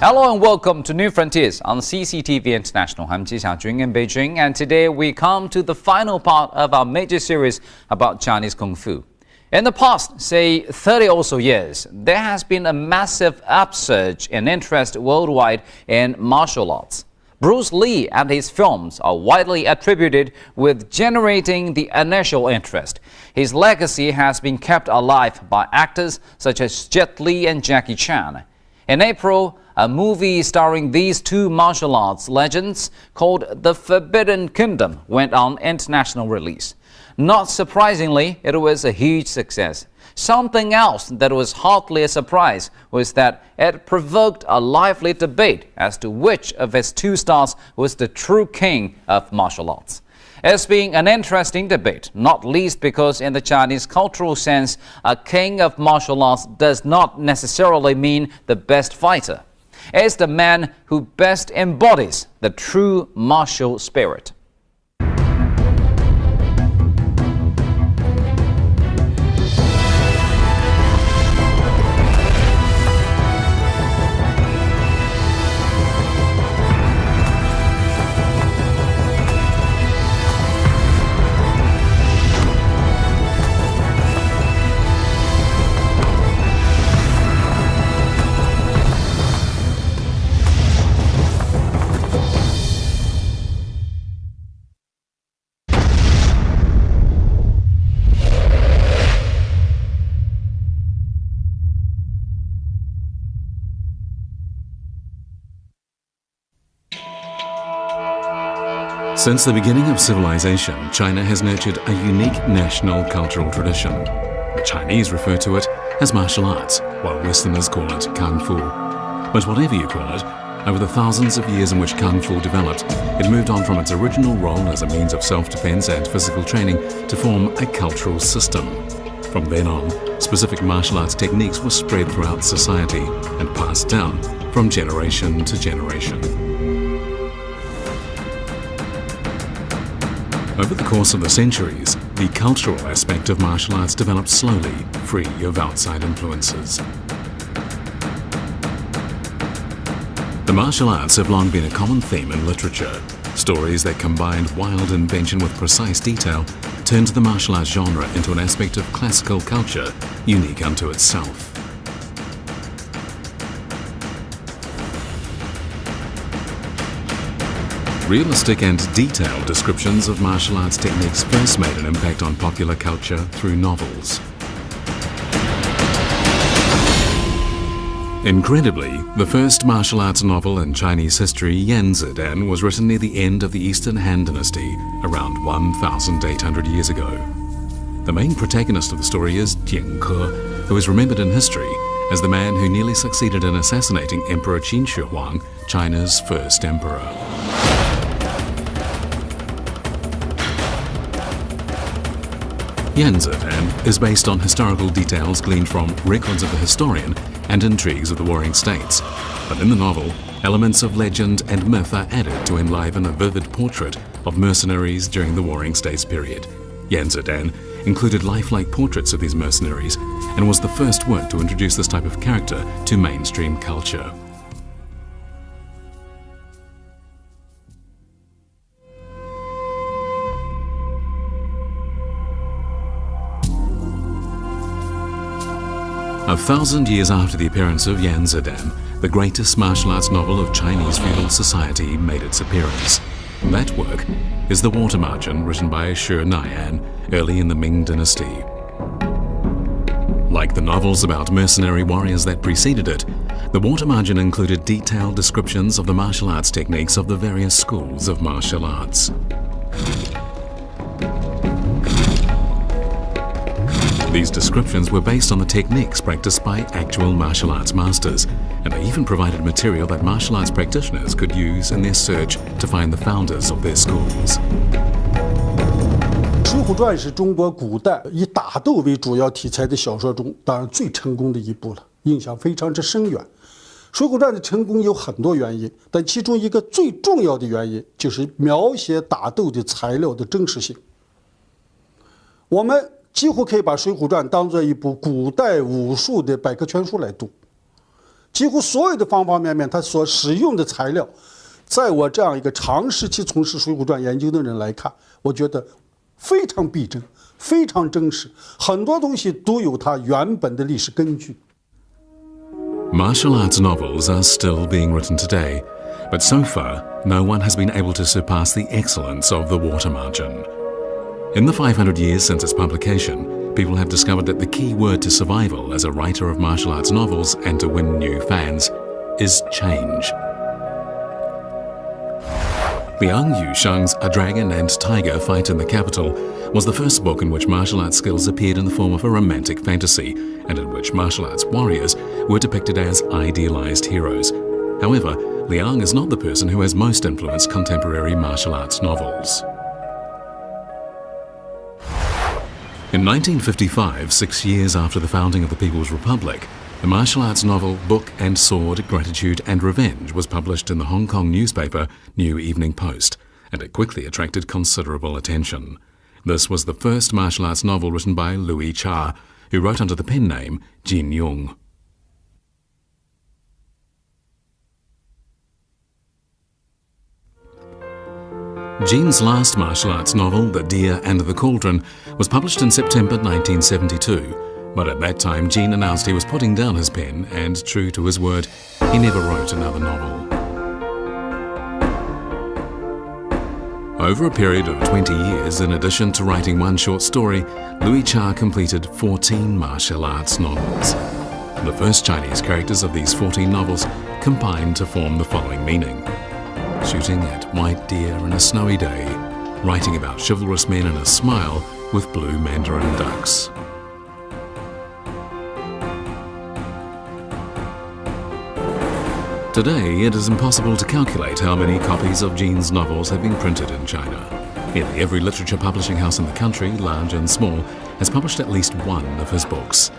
Hello and welcome to New Frontiers on CCTV International. I'm Ji Xiaojun in Beijing, and today we come to the final part of our major series about Chinese Kung Fu. In the past, say 30 or so years, there has been a massive upsurge in interest worldwide in martial arts. Bruce Lee and his films are widely attributed with generating the initial interest. His legacy has been kept alive by actors such as Jet Li and Jackie Chan. In April, a movie starring these two martial arts legends called The Forbidden Kingdom went on international release. Not surprisingly, it was a huge success. Something else that was hardly a surprise was that it provoked a lively debate as to which of its two stars was the true king of martial arts. It's been an interesting debate, not least because in the Chinese cultural sense, a king of martial arts does not necessarily mean the best fighter. It's the man who best embodies the true martial spirit. Since the beginning of civilization, China has nurtured a unique national cultural tradition. The Chinese refer to it as martial arts, while Westerners call it Kung Fu. But whatever you call it, over the thousands of years in which Kung Fu developed, it moved on from its original role as a means of self-defense and physical training to form a cultural system. From then on, specific martial arts techniques were spread throughout society and passed down from generation to generation. Over the course of the centuries, the cultural aspect of martial arts developed slowly, free of outside influences. The martial arts have long been a common theme in literature. Stories that combined wild invention with precise detail turned the martial arts genre into an aspect of classical culture unique unto itself. Realistic and detailed descriptions of martial arts techniques first made an impact on popular culture through novels. Incredibly, the first martial arts novel in Chinese history, Yan Zidan, was written near the end of the Eastern Han Dynasty, around 1,800 years ago. The main protagonist of the story is Jian Ke, who is remembered in history as the man who nearly succeeded in assassinating Emperor Qin Shi Huang, China's first emperor. Yan Zidan is based on historical details gleaned from records of the historian and intrigues of the warring states. But in the novel, elements of legend and myth are added to enliven a vivid portrait of mercenaries during the warring states period. Yan Zidan included lifelike portraits of these mercenaries and was the first work to introduce this type of character to mainstream culture. A 1,000 years after the appearance of Yan Zidan, the greatest martial arts novel of Chinese feudal society made its appearance. That work is The Water Margin, written by Shi Naian early in the Ming Dynasty. Like the novels about mercenary warriors that preceded it, The Water Margin included detailed descriptions of the martial arts techniques of the various schools of martial arts. These descriptions were based on the techniques practiced by actual martial arts masters, and they even provided material that martial arts practitioners could use in their search to find the founders of their schools. 水浒传是中国古代以打斗为主要题材的小说中，当然最成功的一部了，影响非常之深远。水浒传的成功有很多原因，但其中一个最重要的原因就是描写打斗的材料的真实性。我们几乎可以把《水浒传》当作一部古代武术的百科全书来读。几乎所有的方方面面，他所使用的材料，在我这样一个长时期从事《水浒传》研究的人来看，我觉得非常逼真，非常真实，很多东西都有它原本的历史根据。Martial arts novels are still being written today, but so far, no one has been able to surpass the excellence of The Water Margin. In the 500 years since its publication, people have discovered that the key word to survival as a writer of martial arts novels and to win new fans is change. Liang Yushang's A Dragon and Tiger Fight in the Capital was the first book in which martial arts skills appeared in the form of a romantic fantasy, and in which martial arts warriors were depicted as idealized heroes. However, Liang is not the person who has most influenced contemporary martial arts novels. In 1955, 6 years after the founding of the People's Republic, the martial arts novel Book and Sword, Gratitude and Revenge was published in the Hong Kong newspaper New Evening Post, and it quickly attracted considerable attention. This was the first martial arts novel written by Louis Cha, who wrote under the pen name Jin Yong. Jin's last martial arts novel, The Deer and the Cauldron, was published in September 1972, but at that time Jin announced he was putting down his pen and, true to his word, he never wrote another novel. Over a period of 20 years, in addition to writing one short story, Louis Cha completed 14 martial arts novels. The first Chinese characters of these 14 novels combined to form the following meaning: shooting at white deer in a snowy day, writing about chivalrous men in a smile with blue mandarin ducks. Today, it is impossible to calculate how many copies of Jin's novels have been printed in China. Nearly every literature publishing house in the country, large and small, has published at least one of his books.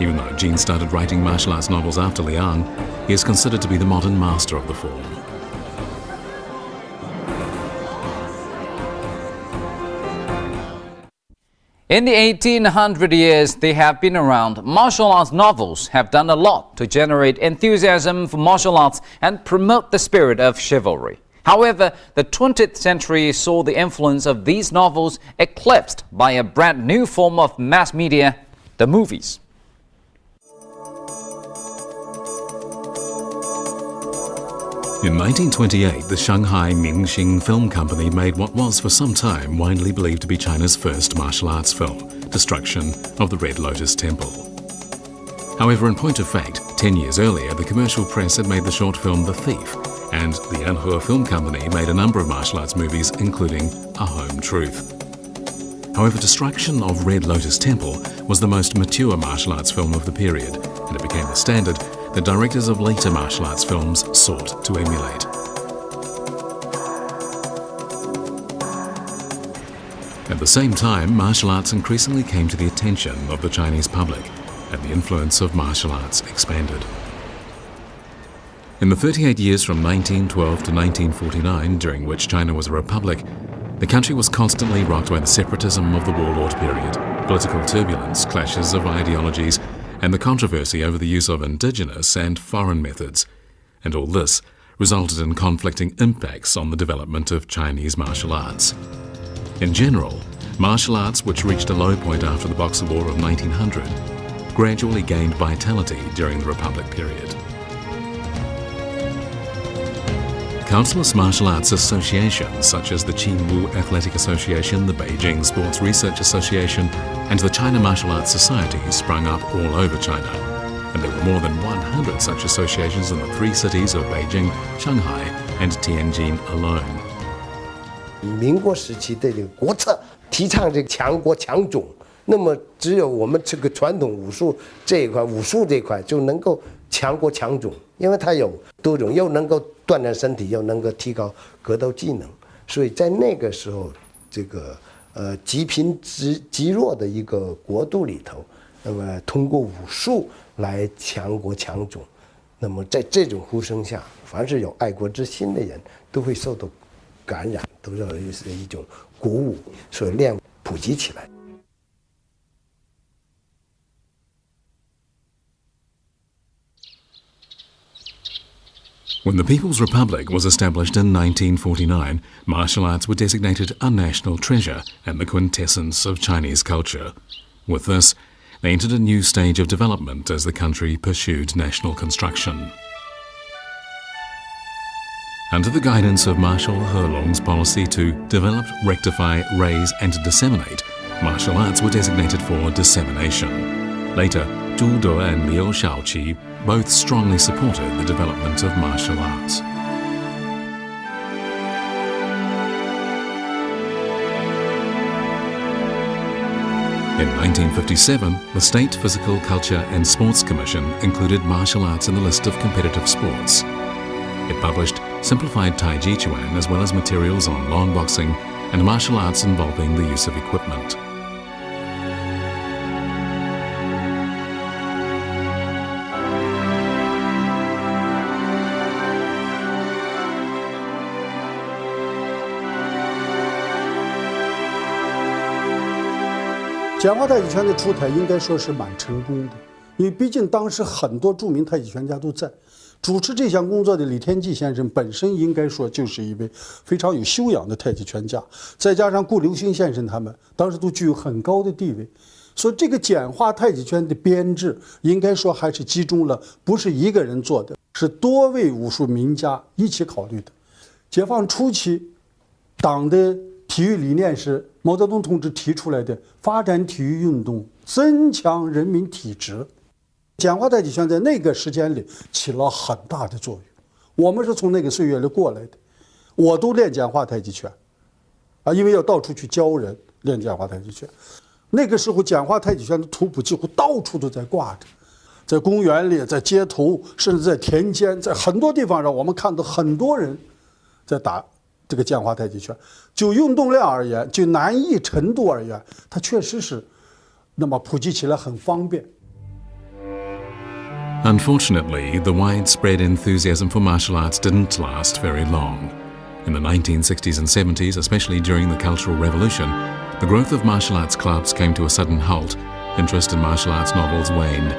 Even though Jin started writing martial arts novels after Liang, he is considered to be the modern master of the form. In the 1800 years they have been around, martial arts novels have done a lot to generate enthusiasm for martial arts and promote the spirit of chivalry. However, the 20th century saw the influence of these novels eclipsed by a brand new form of mass media, the movies. In 1928, the Shanghai Mingxing Film Company made what was for some time widely believed to be China's first martial arts film, Destruction of the Red Lotus Temple. However, in point of fact, 10 years earlier, the commercial press had made the short film The Thief, and the Anhua Film Company made a number of martial arts movies, including A Home Truth. However, Destruction of Red Lotus Temple was the most mature martial arts film of the period, and it became the standard that directors of later martial arts films sought to emulate. At the same time, martial arts increasingly came to the attention of the Chinese public, and the influence of martial arts expanded. In the 38 years from 1912 to 1949, during which China was a republic, the country was constantly rocked by the separatism of the warlord period, political turbulence, clashes of ideologies, and the controversy over the use of indigenous and foreign methods. And all this resulted in conflicting impacts on the development of Chinese martial arts. In general, martial arts, which reached a low point after the Boxer War of 1900, gradually gained vitality during the Republic period. Countless martial arts associations such as the Qinwu Athletic Association, the Beijing Sports Research Association, and the China Martial Arts Society sprung up all over China, and there were more than 100 such associations in the 3 cities of Beijing, Shanghai, and Tianjin alone. 民国时期的这个国策提倡这个强国强种，那么只有我们这个传统武术这一块，武术这一块就能够强国强种，因为它有多种，又能够锻炼身体，又能够提高格斗技能，所以在那个时候，这个极贫极弱的一个国度里头，那么通过武术来强国强种，那么在这种呼声下，凡是有爱国之心的人都会受到感染，都是一种鼓舞，所以练普及起来。When the People's Republic was established in 1949, martial arts were designated a national treasure and the quintessence of Chinese culture. With this, they entered a new stage of development as the country pursued national construction. Under the guidance of Marshal Helong's policy to develop, rectify, raise and disseminate, martial arts were designated for dissemination. Later, Zhu De and Liu Shaoqi both strongly supported the development of martial arts. In 1957, the State Physical Culture and Sports Commission included martial arts in the list of competitive sports. It published simplified Tai Chi Chuan as well as materials on lawn boxing and martial arts involving the use of equipment.简化太极拳的出台应该说是蛮成功的，因为毕竟当时很多著名太极拳家都在。主持这项工作的李天济先生本身应该说就是一位非常有修养的太极拳家，再加上顾留星先生他们当时都具有很高的地位，所以这个简化太极拳的编制应该说还是集中了不是一个人做的，是多位武术名家一起考虑的。解放初期，党的体育理念是毛泽东同志提出来的，发展体育运动，增强人民体质。简化太极拳在那个时间里起了很大的作用。我们是从那个岁月里过来的，我都练简化太极拳，因为要到处去教人练简化太极拳。那个时候，简化太极拳的图谱几乎到处都在挂着，在公园里，在街头，甚至在田间，在很多地方上，我们看到很多人在打这个简化太极拳。就运动量而言，就难易程度而言，它确实是那么普及起来很方便。Unfortunately, the widespread enthusiasm for martial arts didn't last very long. In the 1960s and 70s, especially during the Cultural Revolution, the growth of martial arts clubs came to a sudden halt, interest in martial arts novels waned,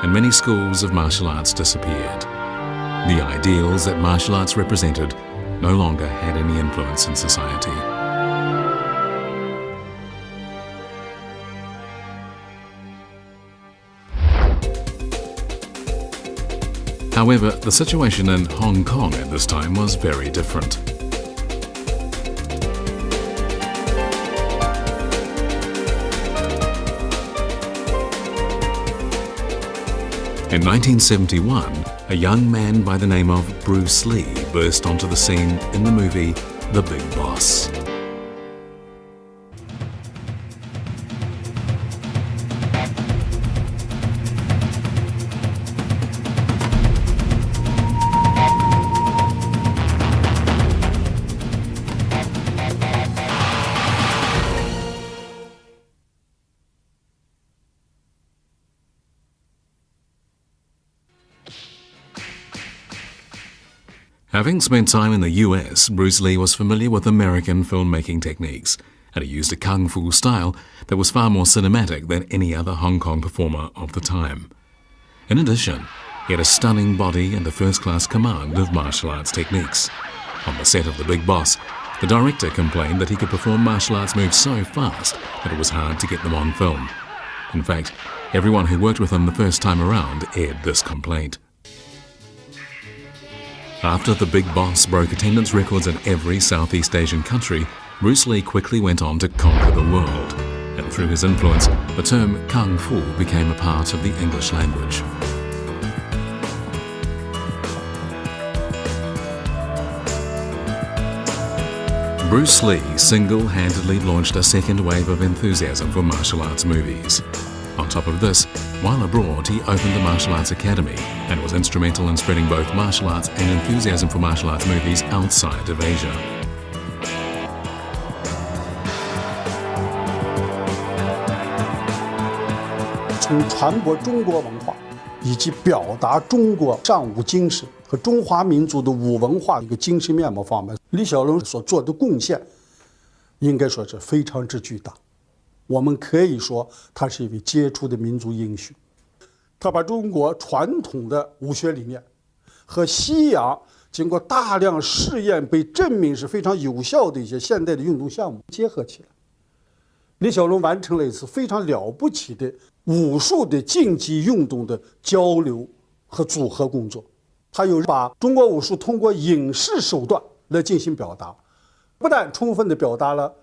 and many schools of martial arts disappeared. The ideals that martial arts represented no longer had any influence in society. However, the situation in Hong Kong at this time was very different. In 1971, a young man by the name of Bruce Lee burst onto the scene in the movie The Big Boss. Having spent time in the US, Bruce Lee was familiar with American filmmaking techniques, and he used a Kungfu style that was far more cinematic than any other Hong Kong performer of the time. In addition, he had a stunning body and a first-class command of martial arts techniques. On the set of The Big Boss, the director complained that he could perform martial arts moves so fast that it was hard to get them on film. In fact, everyone who worked with him the first time around aired this complaint. After The Big Boss broke attendance records in every Southeast Asian country, Bruce Lee quickly went on to conquer the world. And through his influence, the term Kung Fu became a part of the English language. Bruce Lee single-handedly launched a second wave of enthusiasm for martial arts movies. On top of this, while abroad, he opened the Martial Arts Academy and was instrumental in spreading both martial arts and enthusiasm for martial arts movies outside of Asia.从传播中国文化以及表达中国尚武精神和中华民族的武文化一个精神面貌方面，李小龙所做的贡献，应该说是非常之巨大。我们可以说，他是一位杰出的民族英雄。他把中国传统的武学理念和西洋经过大量试验被证明是非常有效的一些现代的运动项目结合起来，李小龙完成了一次非常了不起的武术的竞技运动的交流和组合工作。他又把中国武术通过影视手段来进行表达，不但充分地表达了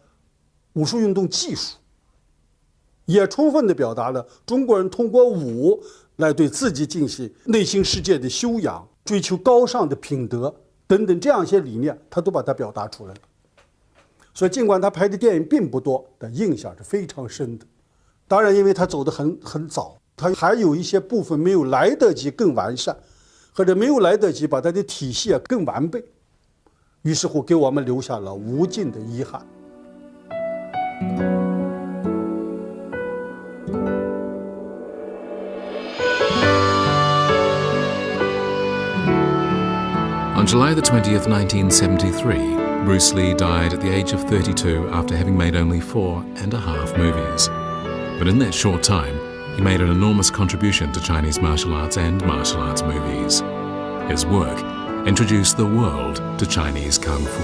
武术运动技术，也充分地表达了中国人通过武来对自己进行内心世界的修养，追求高尚的品德等等这样一些理念，他都把它表达出来了。所以尽管他拍的电影并不多，但印象是非常深的。当然因为他走得很早，他还有一些部分没有来得及更完善，或者没有来得及把他的体系更完备，于是乎给我们留下了无尽的遗憾。On July the 20th, 1973, Bruce Lee died at the age of 32 after having made only 4.5 movies. But in that short time, he made an enormous contribution to Chinese martial arts and martial arts movies. His work introduced the world to Chinese Kung Fu.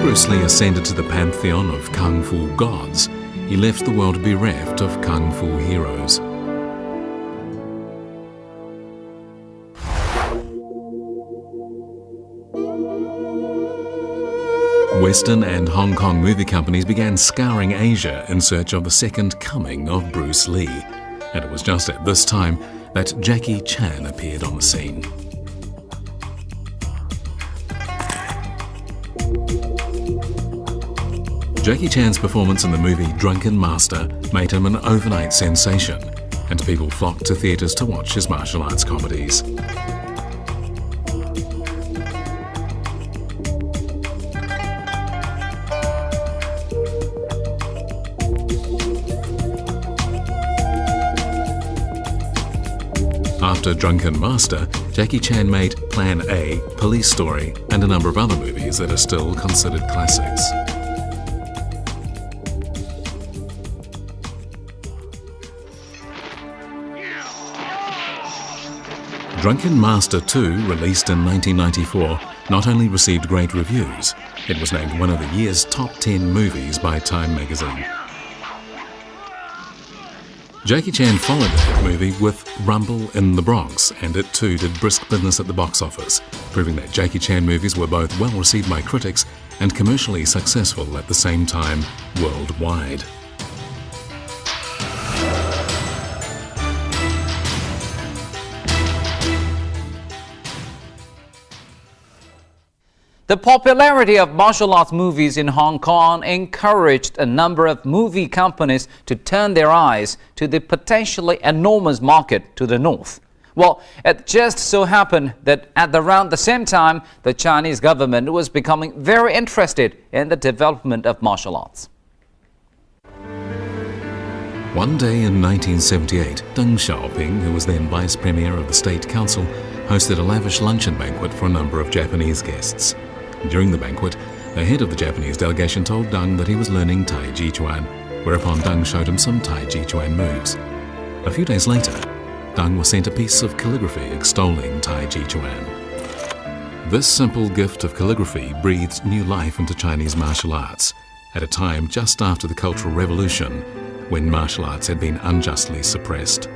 Bruce Lee ascended to the pantheon of Kung Fu gods, he left the world bereft of Kung Fu heroes. Western and Hong Kong movie companies began scouring Asia in search of the second coming of Bruce Lee. And it was just at this time that Jackie Chan appeared on the scene. Jackie Chan's performance in the movie Drunken Master made him an overnight sensation, and people flocked to theatres to watch his martial arts comedies. After Drunken Master, Jackie Chan made Plan A, Police Story, and a number of other movies that are still considered classics. Drunken Master 2, released in 1994, not only received great reviews, it was named one of the year's top 10 movies by Time magazine. Jackie Chan followed that movie with Rumble in the Bronx, and it too did brisk business at the box office, proving that Jackie Chan movies were both well received by critics and commercially successful at the same time worldwide. The popularity of martial arts movies in Hong Kong encouraged a number of movie companies to turn their eyes to the potentially enormous market to the north. Well, it just so happened that at around the same time, the Chinese government was becoming very interested in the development of martial arts. One day in 1978, Deng Xiaoping, who was then Vice Premier of the State Council, hosted a lavish luncheon banquet for a number of Japanese guests. During the banquet, the head of the Japanese delegation told Deng that he was learning Tai Chi Chuan, whereupon Deng showed him some Tai Chi Chuan moves. A few days later, Deng was sent a piece of calligraphy extolling Tai Chi Chuan. This simple gift of calligraphy breathed new life into Chinese martial arts, at a time just after the Cultural Revolution, when martial arts had been unjustly suppressed.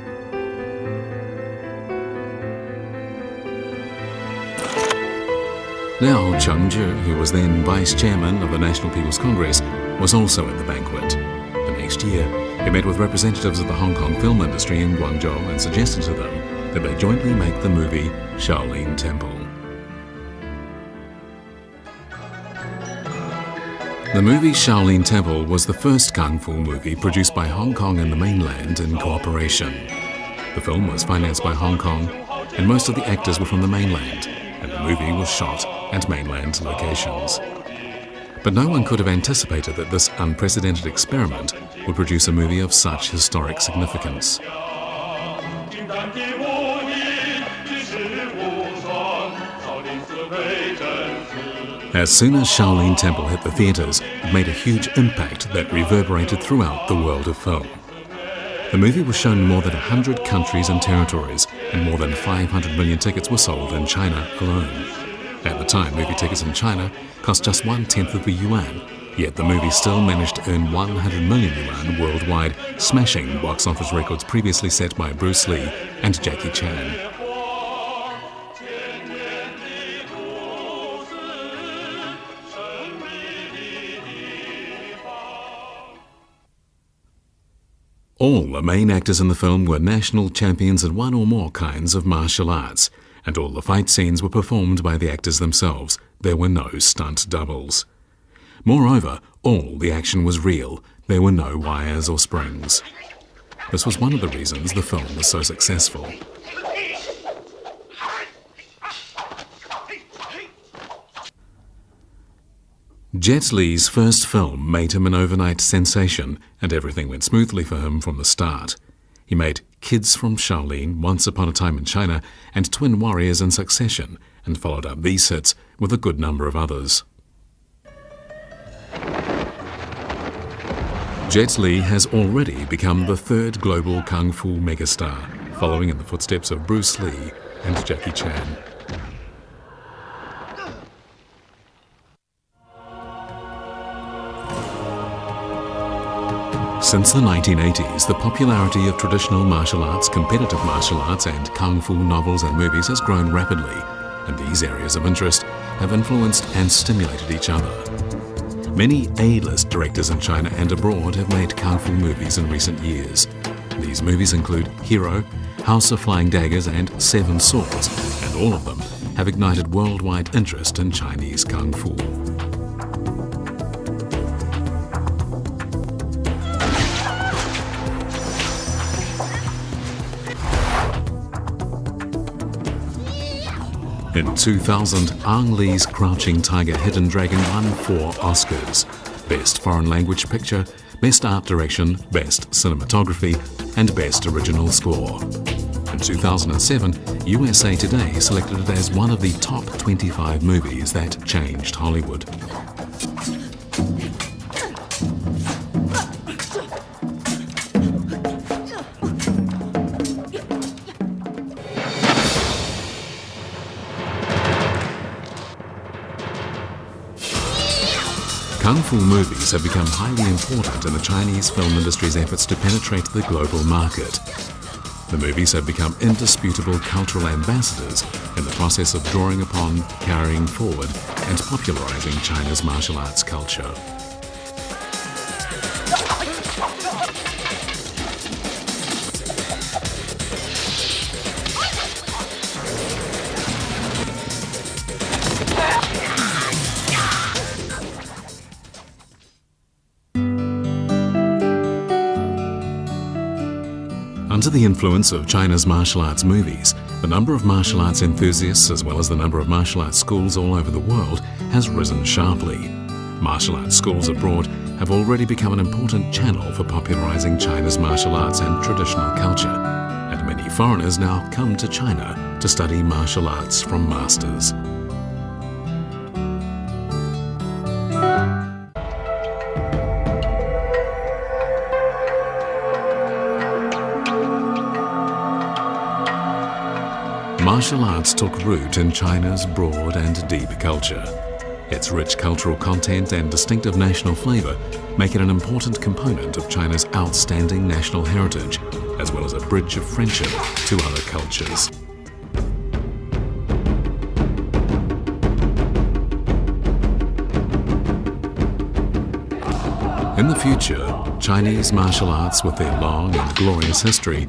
Liao Chengzhi, who was then Vice Chairman of the National People's Congress, was also at the banquet. The next year, he met with representatives of the Hong Kong film industry in Guangzhou and suggested to them that they jointly make the movie Shaolin Temple. The movie Shaolin Temple was the first Kung Fu movie produced by Hong Kong and the mainland in cooperation. The film was financed by Hong Kong, and most of the actors were from the mainland, and the movie was shot at mainland locations. But no one could have anticipated that this unprecedented experiment would produce a movie of such historic significance. As soon as Shaolin Temple hit the theatres, it made a huge impact that reverberated throughout the world of film. The movie was shown in more than 100 countries and territories, and more than 500 million tickets were sold in China alone. At the time, movie tickets in China cost just 1/10 of a yuan, yet the movie still managed to earn 100 million yuan worldwide, smashing box office records previously set by Bruce Lee and Jackie Chan. All the main actors in the film were national champions in one or more kinds of martial arts, and all the fight scenes were performed by the actors themselves. There were no stunt doubles. Moreover, all the action was real. There were no wires or springs. This was one of the reasons the film was so successful. Jet Li's first film made him an overnight sensation, and everything went smoothly for him from the start. He made Kids from Shaolin, Once Upon a Time in China, and Twin Warriors in succession, and followed up these hits with a good number of others. Jet Li has already become the third global Kung Fu megastar, following in the footsteps of Bruce Lee and Jackie Chan. Since the 1980s, the popularity of traditional martial arts, competitive martial arts, and Kung Fu novels and movies has grown rapidly, and these areas of interest have influenced and stimulated each other. Many A-list directors in China and abroad have made Kung Fu movies in recent years. These movies include Hero, House of Flying Daggers, and Seven Swords, and all of them have ignited worldwide interest in Chinese Kung Fu. In 2000, Ang Lee's Crouching Tiger, Hidden Dragon won 4 Oscars: Best Foreign Language Picture, Best Art Direction, Best Cinematography, and Best Original Score. In 2007, USA Today selected it as one of the top 25 movies that changed Hollywood. Kung Fu movies have become highly important in the Chinese film industry's efforts to penetrate the global market. The movies have become indisputable cultural ambassadors in the process of drawing upon, carrying forward, and popularizing China's martial arts culture. Under the influence of China's martial arts movies, the number of martial arts enthusiasts as well as the number of martial arts schools all over the world has risen sharply. Martial arts schools abroad have already become an important channel for popularizing China's martial arts and traditional culture, and many foreigners now come to China to study martial arts from masters. Martial arts took root in China's broad and deep culture. Its rich cultural content and distinctive national flavor make it an important component of China's outstanding national heritage, as well as a bridge of friendship to other cultures. In the future, Chinese martial arts, with their long and glorious history,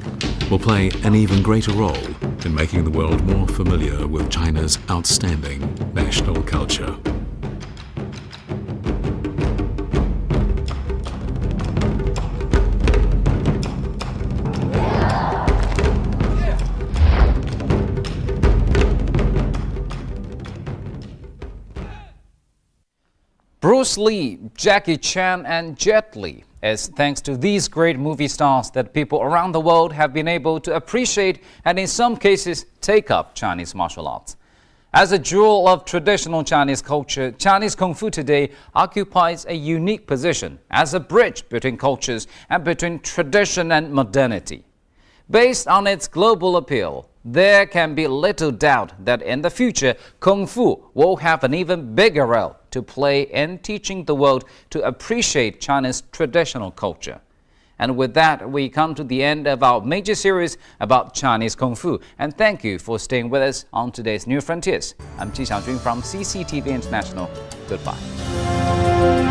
will play an even greater role in making the world more familiar with China's outstanding national culture. Bruce Lee, Jackie Chan, and Jet Li. It's thanks to these great movie stars that people around the world have been able to appreciate and in some cases take up Chinese martial arts. As a jewel of traditional Chinese culture, Chinese Kung Fu today occupies a unique position as a bridge between cultures and between tradition and modernity. Based on its global appeal, there can be little doubt that in the future, Kung Fu will have an even bigger role to play in teaching the world to appreciate China's traditional culture. And with that, we come to the end of our major series about Chinese Kung Fu. And thank you for staying with us on today's New Frontiers. I'm Ji Xiaojun from CCTV International. Goodbye.